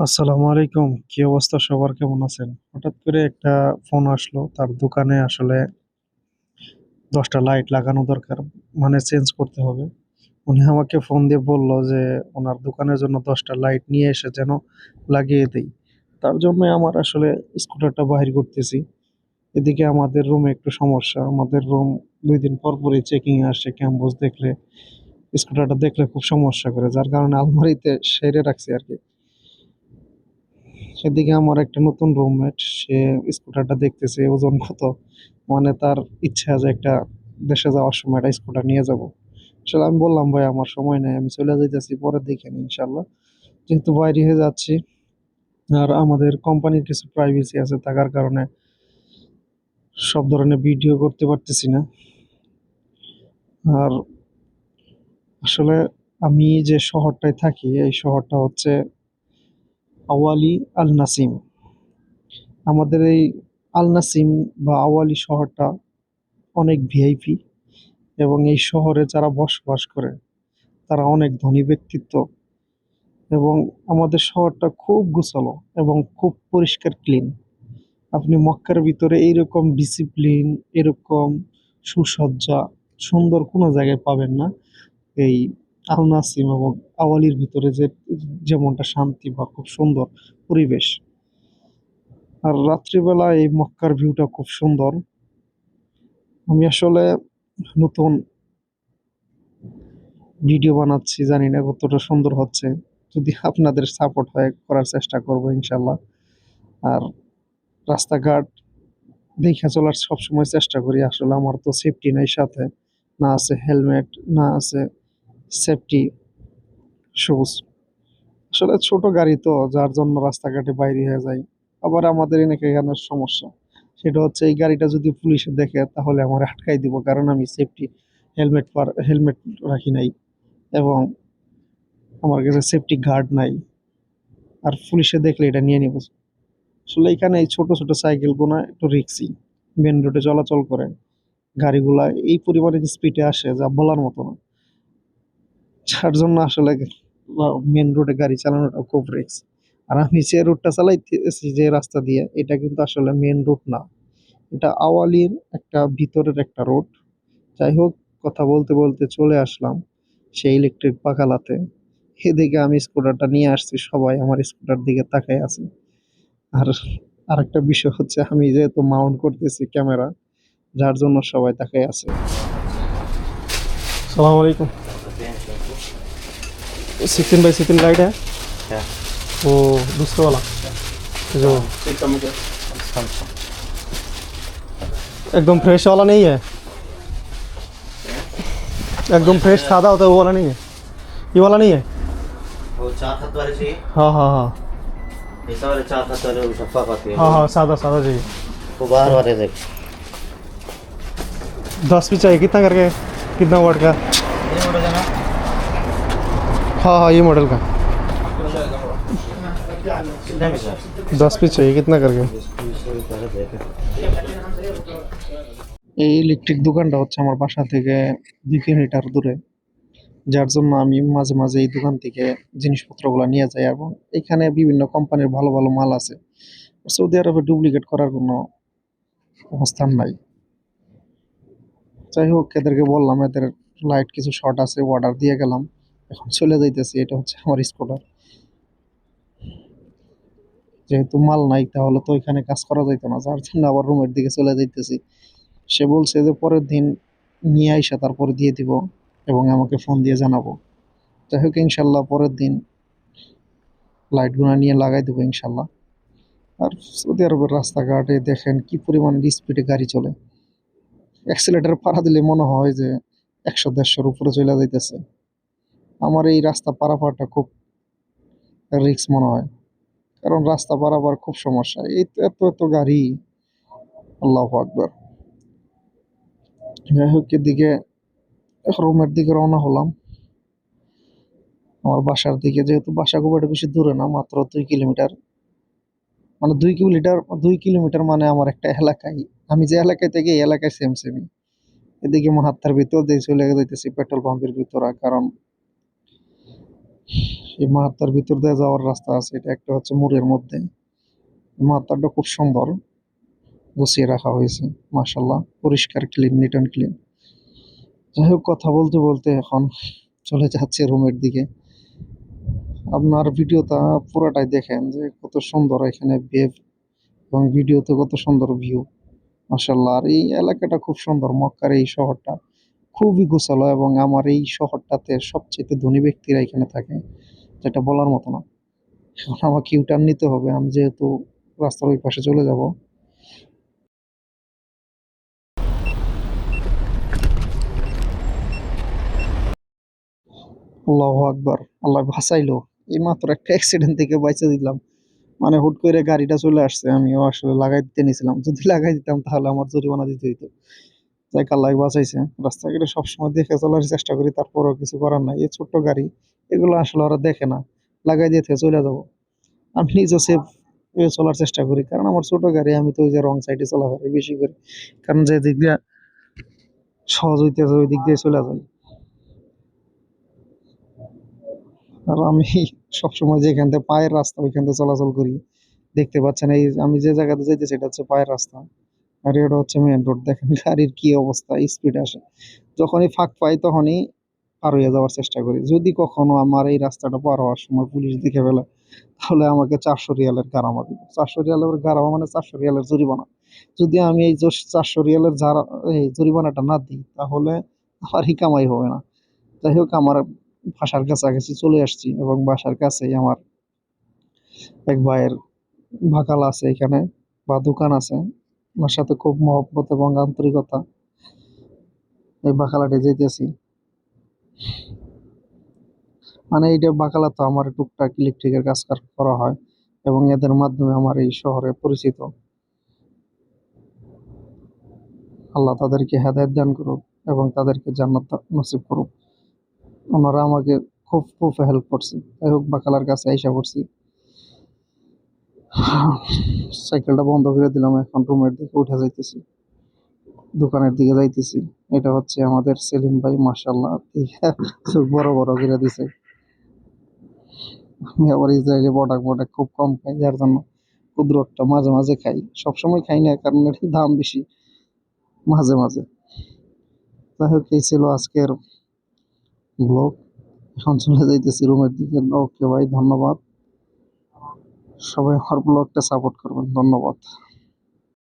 আসসালামু আলাইকুম। কি অবস্থা সবার, কেমন আছেন? হঠাৎ করে একটা ফোন আসলো, তার দোকানে আসলে 10টা লাইট লাগানো দরকার, মানে চেঞ্জ করতে হবে। উনি আমাকে ফোন দিয়ে বলল যে ওনার দোকানের জন্য 10টা লাইট নিয়ে এসে যেন লাগিয়ে দেই। তার জন্য আমার আসলে স্কুটারটা বাহির করতেছি। এদিকে আমাদের রুমে একটু সমস্যা। আমাদের রুম 2 দিন পর পরই চেকিং এ আসে, ক্যাম্পাস দেখলে, স্কুটারটা দেখলে খুব সমস্যা করে, যার কারণে আলমারিতে সেরে রাখছি আরকি। সেদিকে আমার একটা নতুন রুমমেট, সে স্কুটারটা দেখতেছে ওজন কত, মানে তার ইচ্ছা যে একটা দেশে যাওয়ার সময় একটা স্কুটার নিয়ে যাব। আসলে আমি বললাম, ভাই আমার সময় নেই, আমি চলে যাইতেছি, পরে দেখেন ইনশাল্লাহ। যেহেতু বাইরে হয়ে যাচ্ছি, আর আমাদের কোম্পানির কিছু প্রাইভেসি আছে, থাকার কারণে সব ধরনের ভিডিও করতে পারতেছি না। আর আসলে আমি যে শহরটায় থাকি, এই শহরটা হচ্ছে আওয়ালি আল নাসিম। আমাদের এই আল নাসিম বা আওয়ালি শহরটা অনেক ভিআইপি, এবং এই শহরে যারা বসবাস করে তারা অনেক ধনী ব্যক্তিত্ব। এবং আমাদের শহরটা খুব গোছালো এবং খুব পরিষ্কার, ক্লিন। আপনি মক্কার ভিতরে এইরকম ডিসিপ্লিন, এরকম সুসজ্জা, সুন্দর কোনো জায়গায় পাবেন না। এই আল নাসিম এবং আওয়ালির ভিতরে যে যেমনটা শান্তি বা খুব সুন্দর পরিবেশ। আর রাত্রিবেলা এই মক্কার ভিউটা খুব সুন্দর। আমি আসলে নতুন ভিডিও বানাচ্ছি, জানি না কতটা সুন্দর হচ্ছে। যদি আপনাদের সাপোর্ট হয়, করার চেষ্টা করবো ইনশাল্লাহ। আর রাস্তাঘাট দেখে চলার সবসময় চেষ্টা করি। আসলে আমার তো সেফটি নাই সাথে, না আছে হেলমেট, না আছে সেফটি শুজ। আসলে ছোট গাড়ি তো, যার জন্য রাস্তাঘাটে বাইরে হয়ে যায়। আবার আমাদের এখানে সমস্যা, সেটা হচ্ছে এই গাড়িটা যদি পুলিশে দেখে তাহলে আমার আটকাই দিব, কারণ আমি সেফটি হেলমেট রাখি নাই, এবং আমার কাছে সেফটি গার্ড নাই। আর পুলিশে দেখলে এটা নিয়ে নিব। আসলে এখানে এই ছোট ছোট সাইকেল গুলো একটু রিক্সি, মেন রোডে চলাচল করে গাড়িগুলা এই পরিমাণে স্পিডে আসে যা বলার মতো না। যার জন্য আসলে মেন রোডে গাড়ি চালানোটা খুব রিস্ক। আর আমি যে রোডটা চালাইতেছি, যে রাস্তা দিয়ে, এটা কিন্তু আসলে মেন রোড না, এটা আওয়ালির একটা ভিতরের একটা রোড। যাই হোক, কথা বলতে বলতে চলে আসলাম সেই ইলেকট্রিক পাখালাতে। এদিকে আমি স্কুটারটা নিয়ে আসছি, সবাই আমার স্কুটার দিকে তাকায় আছে। আর আরেকটা বিষয় হচ্ছে, আমি যেহেতু মাউন্ট করতেছি ক্যামেরা, যার জন্য সবাই তাকায় আছে। সালাম আলাইকুম। 16 बाई 16 लाइट है क्या वो, दूसरे वाला जो एकदम फ्रेश वाला नहीं है, एकदम फ्रेश सादा होता है वो वाला नहीं है, ये वाला नहीं है। वो चार हाथ वाले चाहिए। हाँ हाँ हाँ। ऐसा वाले चार हाथ वाले वो शफाफ आते हैं। हाँ हाँ, सादा सादा चाहिए। वो बाहर वाले देख। 10 भी चाहिए, कितना करके, कितना वाट का? ये मॉडल है ना। हाँ हाँ, ये मॉडल का कितना में सर? 10 भी चाहिए, कितना करके? 20 रुपये देखे। এই ইলেকট্রিক দোকানটা হচ্ছে আমার বাসা থেকে 2 কিলোমিটার দূরে, যার জন্য আমি মাঝে মাঝে এই দোকান থেকে জিনিসপত্রগুলো নিয়ে যাই। এবং এখানে বিভিন্ন কোম্পানির ভালো ভালো মাল আছে। সৌদি আরবে ডুপ্লিকেট করার কোনো অবস্থান নাই। যাই হোক, এদেরকে বললাম এদের লাইট কিছু শর্ট আছে, অর্ডার দিয়ে গেলাম, এখন চলে যাইতেছি। এটা হচ্ছে আমার স্কুটার। যেহেতু মাল নাই, তাহলে তো এখানে কাজ করা যাইতো না, যার জন্য আবার রুমের দিকে চলে যাইতেছি। সে বলছে যে পরের দিন নিয়ে আইসা তারপরে দিয়ে দিব, এবং আমাকে ফোন দিয়ে জানাবো। যাই হোক, ইনশাল্লাহ পরের দিন লাইটগুলো নিয়ে লাগাই দেবো ইনশাল্লাহ। আর সৌদি আরবের রাস্তাঘাটে দেখেন কি পরিমাণ স্পিডে গাড়ি চলে। অ্যাক্সিলেটার পাড়া দিলে মনে হয় যে 100-150-র উপরে চলে যাইতেছে। আমার এই রাস্তা পারাপারটা খুব রিস্ক মনে হয়, কারণ রাস্তা পারাপার খুব সমস্যা, এই তো এত এত গাড়ি, আল্লাহু আকবার। যাই হোক, এদিকে রুমের দিকে রওনা হলাম, আমার বাসার দিকে। যেহেতু বাসা খুব একটা বেশি দূরে না, মাত্র 2 কিলোমিটার, মানে 2 কিলোমিটার, 2 কিলোমিটার মানে আমার একটা এলাকায়, আমি যে এলাকায় থেকে এই এলাকায় সেম সেমই। এদিকে মাহাত্মার ভিতর দিয়ে চলে যাইতেছি পেট্রোল পাম্পের ভিতরে, কারণ এই মাহাত্মার ভিতর দিয়ে যাওয়ার রাস্তা আছে, এটা একটা হচ্ছে মোড়ের মধ্যে। মাহাত্মারটা খুব সুন্দর গুছিয়ে রাখা হয়েছে, মাশাল্লাহ, পরিষ্কার, ক্লিন, নিট অ্যান্ড ক্লিন। যাই হোক, কথা বলতে বলতে এখন চলে যাচ্ছে রুমের দিকে। আপনার ভিডিওটা পুরাটাই দেখেন যে কত সুন্দর এখানে বেভ, এবং ভিডিওতে কত সুন্দর ভিউ, মাশাল্লাহ। আর এই এলাকাটা খুব সুন্দর, মক্কার এই শহরটা খুবই গোছালো, এবং আমার এই শহরটাতে সবচেয়ে ধনী ব্যক্তিরা এখানে থাকে, যেটা বলার মতো না। এখন আমাকে ইউটার্ন নিতে হবে, আমি যেহেতু রাস্তার ওই পাশে চলে যাব। আল্লাহু আকবার, আল্লাহ বাঁচাইলো। এই মাত্র একটা অ্যাক্সিডেন্ট থেকে বাইচা দিলাম। মানে হুট করে গাড়িটা চলে আসছে, আমিও আসলে লাগাই দিতে নিছিলাম, যদি লাগাই দিতাম তাহলে আমার জরিমানা দিতে হইতো। যাই, আল্লাহ বাঁচাইছে। রাস্তাঘাটে সবসময় দেখে চলার চেষ্টা করি, তারপরেও কিছু করার নাই। এই ছোট্ট গাড়ি, এগুলো আসলে ওরা দেখে না, লাগাই দিয়ে থেকে চলে যাবো। আমি নিজে সেফ চলার চেষ্টা করি, কারণ আমার ছোট গাড়ি, আমি তো ওই যে রং সাইডে চলাফেরা বেশি করি, কারণ যে দিক দিয়ে সহজ হইতেছে ওই দিক দিয়ে চলে যাই। আর আমি সবসময় যেখান থেকে পায়ের রাস্তা ওইখান থেকে চলাচল করি। দেখতে পাচ্ছেন, এই আমি যে জায়গাতে যাইতেছি এটা হচ্ছে পায়ের রাস্তা, আর এটা হচ্ছে মেইন রোড। দেখেন গাড়ির কি অবস্থা, স্পিড আসে। যখনই ফাঁক পাই তখনই পার হয়ে যাওয়ার চেষ্টা করি। যদি কখনো আমার এই রাস্তাটা পার হওয়ার সময় পুলিশ দেখে ফেলে, তাহলে আমাকে 400 রিয়ালের গারামা দিবে। 400 রিয়ালের গারামা মানে 400 রিয়ালের জরিমানা। যদি আমি এই 400 রিয়ালের এই জরিমানাটা না দিই, তাহলে আমার কামাই হবে না। যাই হোক, আমার বাসার কাছাকাছি চলে আসছি, এবং বাসার কাছেই আমার এক ভাইয়ের বাকাল আছে এখানে, বা দোকান আছে। ওনার সাথে খুব মহব্বত এবং আন্তরিকতা, এই বাকালাটে যেতেছি। মানে এইটা বাকালা তো আমার টুকটাক ইলেকট্রিকের কাজ করা হয়, এবং এদের মাধ্যমে আমার এই শহরে পরিচিত। আল্লাহ তাদেরকে হেদায়েত দান করুক, এবং তাদেরকে জান্নাত নসিব করুক। ওনারা আমাকে খুব খুব হেল্প করছে। যাই হোক, বাকালার কাছে আইসা পড়ছি। সাইকেলটা বন্ধ করে দিলাম, এখন রুমের দিকে উঠে যাইতেছি, দোকানের দিকে যাইতেছি। এটা হচ্ছে আমাদের সেলিম ভাই, মাশাল্লাহ, চোখ বড় বড় করে দিছে। আমি আবার ইসরায়েলি প্রোডাক্ট প্রোডাক্ট খুব কম খাই, যার জন্য ক্ষুদ্রটা মাঝে মাঝে খাই, সবসময় খাই না, কারণ এর দাম বেশি, মাঝে মাঝে। যাই হোক, এই ছিল আজকের ব্লগ। এখন চলে যাইতেছি রুমের দিকে। ওকে ভাই, ধন্যবাদ। সবাই আমার ব্লগটা সাপোর্ট করবেন, ধন্যবাদ।